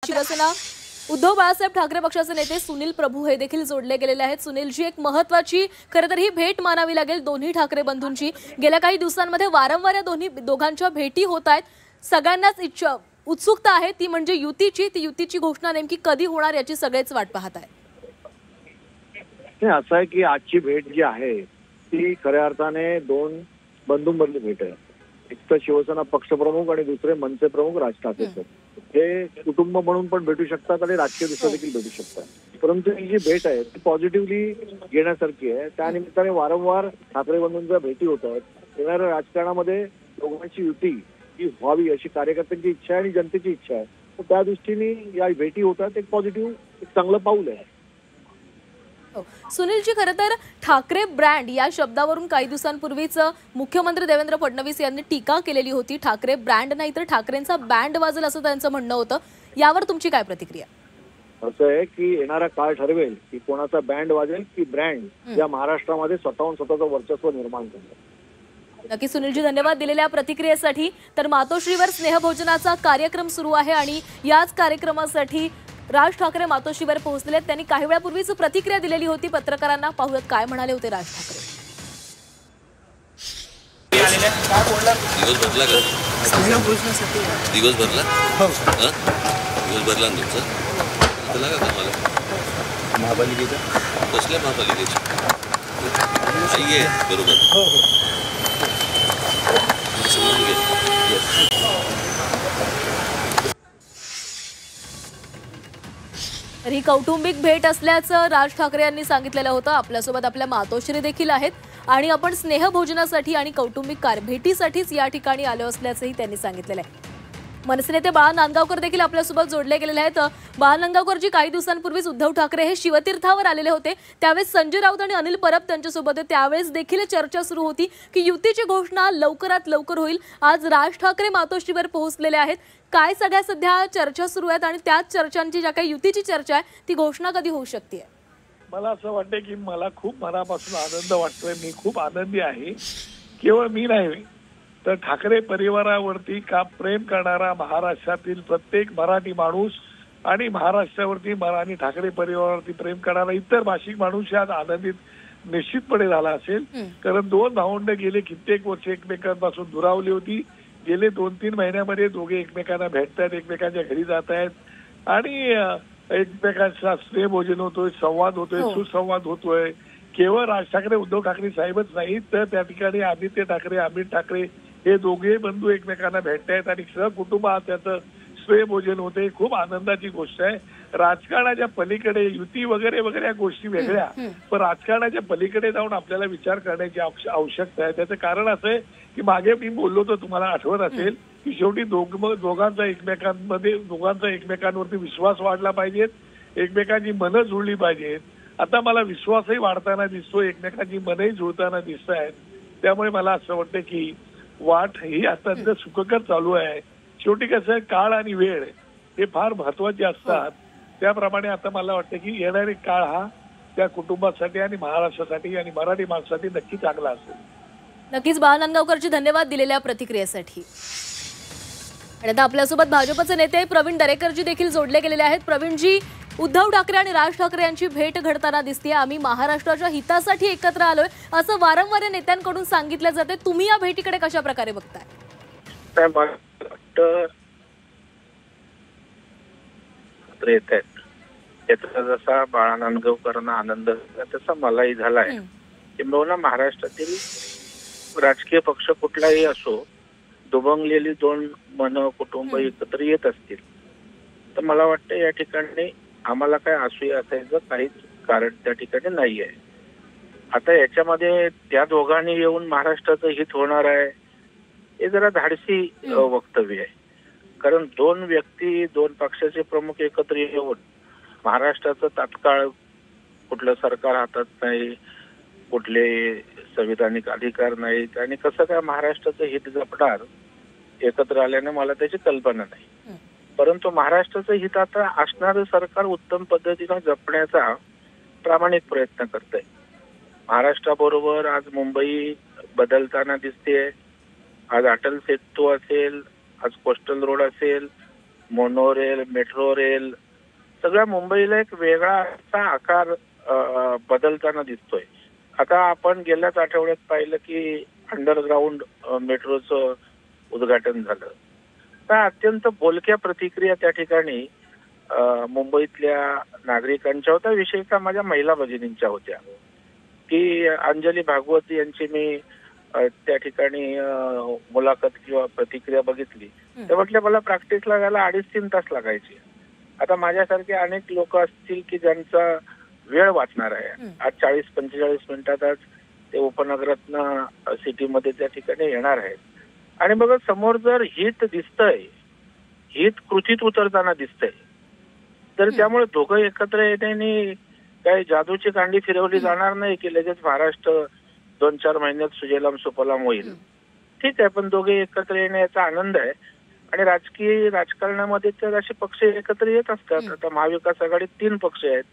शिवसेना उद्धव बाळासाहेब ठाकरे पक्षाचे नेते सुनील प्रभू हे देखील जोडले गेलेले आहेत। सुनीलजी, एक महत्त्वाची खरं तर ही भेट मानावी लागेल दोन्ही ठाकरे बंधूंची। गेल्या काही दिवसांमध्ये वारंवार या दोघांच्या भेटी होत आहेत। सगळ्यांनाच उत्सुकता आहे ती म्हणजे युतीची घोषणा नेमकी कधी होणार याची सगळेच वाट पाहत आहेत। असं आहे की आजची भेट जी आहे ती खऱ्या अर्थाने दोन बंधूंमधली भेट आहे। एक तर शिवसेना पक्षप्रमुख आणि दुसरे मनसे प्रमुख राज ठाकरे सर, हे कुटुंब म्हणून पण भेटू शकतात आणि राजकीय दृष्ट्या देखील भेटू शकतात। परंतु ही जी भेट आहे ती पॉझिटिव्हली घेण्यासारखी आहे। त्यानिमित्ताने वारंवार ठाकरे बंधूंच्या भेटी होत आहेत। येणाऱ्या राजकारणामध्ये दोघांची युती ही व्हावी अशी कार्यकर्त्यांची इच्छा आहे आणि जनतेची इच्छा आहे। तर त्या दृष्टीने या भेटी होतात, एक पॉझिटिव्ह एक चांगलं पाऊल आहे। सुनीलजी, खरं तर ठाकरे ब्रँड या शब्दावरून काही दिवसांपूर्वीच मुख्यमंत्री देवेंद्र फडणवीस यांनी टीका केलेली होती। ठाकरे ब्रँड नाही तर ठाकरेंचा बँड वाजेल असं त्यांचं म्हणणं होतं। यावर तुमची काय प्रतिक्रिया? असं आहे की येणारा काळ ठरवेल की कोणाचा बँड वाजेल की ब्रँड या महाराष्ट्रामध्ये स्वतःचं वर्चस्व निर्माण करेल। नक्की सुनीलजी, धन्यवाद दिलेल्या प्रतिक्रियेसाठी। तर मातोश्रीवर स्नेहभोजनाचा कार्यक्रम सुरू आहे आणि याच कार्यक्रमासाठी राज ठाकरे मातोश्रीवर पोहोचलेले। त्यांनी काही वेळापूर्वीच प्रतिक्रिया दिलेली होती पत्रकारांना। पाहूयात काय म्हणाले होते राज ठाकरे। दिवस भरला का? दिवस भरला? हो सर। दिवस भरला ना तुमचा? इथं लागा का मला? महापालिकेचा? कसल्या महापालिकेची? आई आहे बरोबर? हो हो। समजून घे। तर ही कौटुंबिक भेट असल्याचं राज ठाकरे यांनी सांगितलेलं होतं। आपल्यासोबत आपल्या मातोश्री देखील आहेत आणि आपण स्नेहभोजनासाठी आणि कौटुंबिक भेटीसाठीच या ठिकाणी आलो असल्याचंही त्यांनी सांगितलेलं आहे। मनसे नेते बाळा नांदगावकर देखील आपल्यासोबत जोडले गेलेले आहेत। बाळा नांदगावकरजी, काही दिवसांपूर्वीच उद्धव ठाकरे हे शिवतीर्थावर आलेले होते। त्यावेळेस संजय राऊत आणि अनिल परब त्यांच्यासोबत होते। त्यावेळेस देखील चर्चा सुरू होती की युतीची घोषणा लवकरात लवकर होईल। आज राज ठाकरे मातोश्रीवर पोहोचलेले आहेत। काय सगळ्या सध्या चर्चा सुरू आहेत आणि त्याच चर्चांची ज्या काही युतीची चर्चा आहे ती घोषणा कधी होऊ शकते? मला असं वाटतं की मला खूप मनापासून आनंद वाटतोय। मी खूप आनंदी आहे। केवळ मी नाही तर ठाकरे परिवारावरती का प्रेम करणारा महाराष्ट्रातील प्रत्येक मराठी माणूस आणि महाराष्ट्रावरती आणि ठाकरे परिवारावरती प्रेम करणारा इतर भाषिक माणूस आज आनंदित निश्चितपणे झाला असेल। कारण दोन भावंड गेले कित्येक वर्ष एकमेकांपासून दुरावली होती। गेले 2-3 महिन्यामध्ये दोघे एकमेकांना भेटतात, एकमेकांच्या घरी जात आहेत आणि एकमेकांचा स्नेहभोजन होतोय, संवाद होतोय, सुसंवाद होतोय। केवळ राज ठाकरे उद्धव ठाकरे साहेबच नाहीत तर त्या ठिकाणी आदित्य ठाकरे, अमित ठाकरे हे दोघे बंधू एकमेकांना भेटतायत आणि सहकुटुंबात त्याचं स्नेहभोजन होते। खूप आनंदाची गोष्ट आहे। राजकारणाच्या पलीकडे युती वगैरे वगैरे या गोष्टी वेगळ्या, पण राजकारणाच्या पलीकडे जाऊन आपल्याला विचार करण्याची आवश्यकता आहे। त्याचं कारण असं आहे की मागे मी बोललो तर तुम्हाला आठवत असेल की शेवटी दोघांचा एकमेकांवरती विश्वास वाढला पाहिजेत, एकमेकांची मनं जुळली पाहिजेत। आता मला विश्वासही वाढताना दिसतो, एकमेकांची मनही जुळताना दिसत आहेत। त्यामुळे मला असं वाटतं की वाट ही अत्यंत सुखकर चालू आहे। शेवटी कसं आहे, काळ आणि वेळ हे फार महत्वाचे असतात। त्याप्रमाणे आता मला वाटतं की येणारे काळ हा त्या कुटुंबासाठी आणि महाराष्ट्रासाठी आणि मराठी माणसासाठी नक्की चांगला असेल। नक्कीच बाळा नांदगावकरजी, धन्यवाद दिलेल्या प्रतिक्रियेसाठी। आणि आता आपल्यासोबत भाजपचे नेते प्रवीण दरेकरजी देखील जोडले गेलेले आहेत। प्रवीणजी, उद्धव ठाकरे आणि राज ठाकरे यांची भेट घडताना दिसते। आम्ही महाराष्ट्राच्या हितासाठी एकत्र आलोय असं वारंवार नेत्यांकडून सांगितलं जाते। तुम्ही या भेटीकडे कशा प्रकारे बघताय? त्याचा जसा बाळा नांदगावकरांना आनंद झाला तसा मलाही झालाय। किंबहुना महाराष्ट्रातील राजकीय पक्ष कुठलाही असो, दुभंगलेली दोन मन कुटुंब एकत्र येत असतील तर मला वाटतं या ठिकाणी आम्हाला काय असूया असायचं काहीच कारण त्या ठिकाणी नाही आहे। आता याच्यामध्ये त्या दोघांनी येऊन महाराष्ट्राचं हित होणार आहे हे जरा धाडसी वक्तव्य आहे। कारण दोन व्यक्ती, दोन पक्षाचे प्रमुख एकत्र येऊन महाराष्ट्राचं तात्काळ कुठलं सरकार हातात नाही, कुठले संविधानिक अधिकार नाहीत आणि कसं काय महाराष्ट्राचं हित जपणार एकत्र आल्याने मला त्याची कल्पना नाही। परंतु महाराष्ट्राचं हित आता असणारं सरकार उत्तम पद्धतीने जपण्याचा प्रामाणिक प्रयत्न करतंय। महाराष्ट्राबरोबर आज मुंबई बदलताना दिसतेय। आज अटल सेतू असेल, आज कोस्टल रोड असेल, मोनो रेल, मेट्रो रेल, सगळ्या मुंबईला एक वेगळा असा आकार बदलताना दिसतोय. आता आपण गेल्याच आठवड्यात पाहिलं की अंडरग्राऊंड मेट्रोचं उद्घाटन झालं. तर अत्यंत बोलक्या प्रतिक्रिया त्या ठिकाणी मुंबईतल्या नागरिकांच्या होत्या, विशेषतः माझ्या महिला भगिनींच्या होत्या. की अंजली भागवत यांची मी त्या ठिकाणी मुलाखत किंवा प्रतिक्रिया बघितली. ते म्हटले मला प्रॅक्टिसला जायला 2.5-3 तास लागायचे. आता माझ्यासारखे अनेक लोक असतील की ज्यांचा वेळ वाचणार आहे. आज 40-45 मिनिटातच ते उपनगरातनं सिटीमध्ये त्या ठिकाणी येणार आहेत. आणि बघा समोर जर हित दिसतंय, हित कृतीत उतरताना दिसतंय, तर त्यामुळे दोघं एकत्र येण्याने काही जादूची कांडी फिरवली जाणार नाही की लगेच महाराष्ट्र 2-4 महिन्यात सुजलाम सुफलाम होईल. ठीक आहे, पण दोघे एकत्र येण्याचा आनंद आहे. आणि राजकीय राजकारणामध्ये तर असे पक्ष एकत्र येत असतात. आता महाविकास आघाडीत 3 पक्ष आहेत,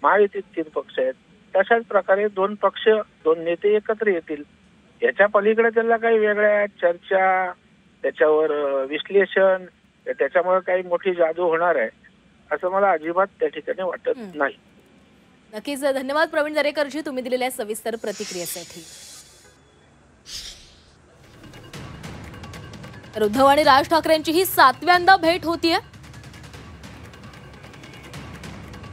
महायुतीत 3 पक्ष आहेत. तशाच प्रकारे 2 पक्ष, 2 नेते एकत्र येतील. याच्या पलीकडे त्याला काही वेगळ्या चर्चा, त्याच्यावर विश्लेषण, त्याच्यामुळे काही मोठी जादू होणार आहे असं मला अजिबात त्या ठिकाणी वाटत नाही. नक्कीच धन्यवाद प्रवीण दरेकरजी तुम्ही दिलेल्या सविस्तर प्रतिक्रियेसाठी. उद्धव आणि राज ठाकरेंची ही 7व्यांदा भेट होतीये.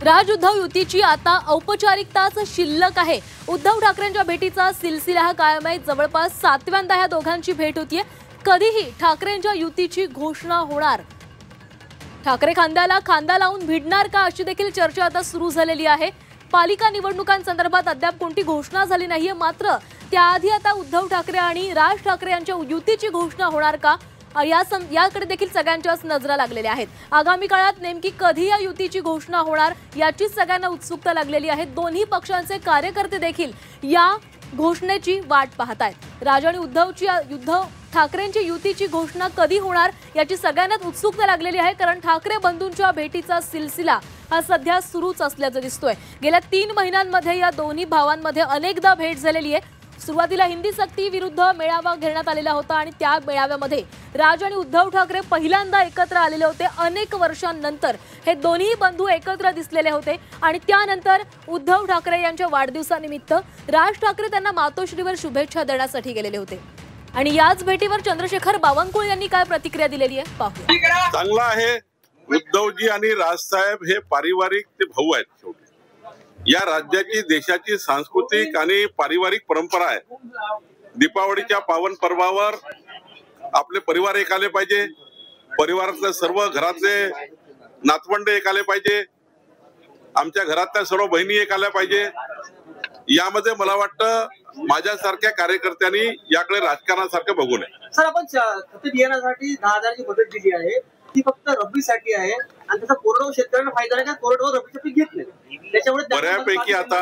राज उद्धव युतीची आता औपचारिकताच शिल्लक आहे. उद्धव ठाकरेंच्या भेटीचा सिलसिला हा कायम आहे. जवळपास 7व्यांदा ह्या दोघांची भेट होतीये. कधीही ठाकरेंच्या युतीची घोषणा होणार. ठाकरे खांद्याला खांदा लावून भिडणार का अशी देखील चर्चा आता सुरू झालेली आहे. पालिका निवडणुकांसंदर्भात अद्याप कोणती घोषणा झाली नाहीये. मात्र त्याआधी आता उद्धव ठाकरे आणि राज ठाकरे यांच्या युतीची घोषणा होणार का याकडे देखील सगळ्यांच्याच नजरा लागलेल्या आहेत. आगामी काळात नेमकी कधी या युतीची घोषणा होणार याचीच सगळ्यांना उत्सुकता लागलेली आहे. दोन्ही पक्षांचे कार्यकर्ते देखील या घोषणेची वाट पाहतायत. राज आणि उद्धव ठाकरेंची युतीची घोषणा कधी होणार याची सगळ्यांनाच उत्सुकता लागलेली आहे. कारण ठाकरे बंधूंच्या भेटीचा सिलसिला हा सध्या सुरूच असल्याचं दिसतोय. गेल्या 3 महिन्यांमध्ये या दोन्ही भावांमध्ये अनेकदा भेट झालेली आहे. सुरुवातीला हिंदी सक्ती विरुद्ध मेळावा घेण्यात आलेला होता आणि त्या मेळाव्यामध्ये राज आणि उद्धव ठाकरे पहिल्यांदा एकत्र आलेले होते. अनेक वर्षांनंतर हे दोन्ही बंधू एकत्र दिसलेले होते आणि त्यानंतर उद्धव ठाकरे यांच्या वाढदिवसानिमित्त राज ठाकरे त्यांना मातोश्रीवर शुभेच्छा देण्यासाठी गेलेले होते. आणि याच भेटीवर चंद्रशेखर बावनकुळे यांनी काय प्रतिक्रिया दिलेली आहे पाहूया. चांगला आहे. उद्धवजी आणि राजसाहेब हे पारिवारिक ते भाऊ आहेत. शेवटी या राज्याची, देशाची सांस्कृतिक आणि पारिवारिक परंपरा आहे. दीपावलीच्या पावन पर्वावर आपले परिवार एक आले पाहिजे. परिवारातले सर्व घरातले नातवंड एक आले पाहिजे. आमच्या घरातल्या सर्व बहिणी एक आल्या पाहिजे. यामध्ये मला वाटतं माझ्यासारख्या कार्यकर्त्यांनी याकडे राजकारणासारखं बघू नये. सर, आपण खत बियाण्यासाठी 10,000ची मदत दिली आहे, ती फक्त रब्बीसाठी आहे आणि त्याचा कोरडवाहू शेतकऱ्यांना फायदा नाही का? कोरडवाहू रब्बीचं पीक घेतलं त्याच्यामुळे बऱ्यापैकी आता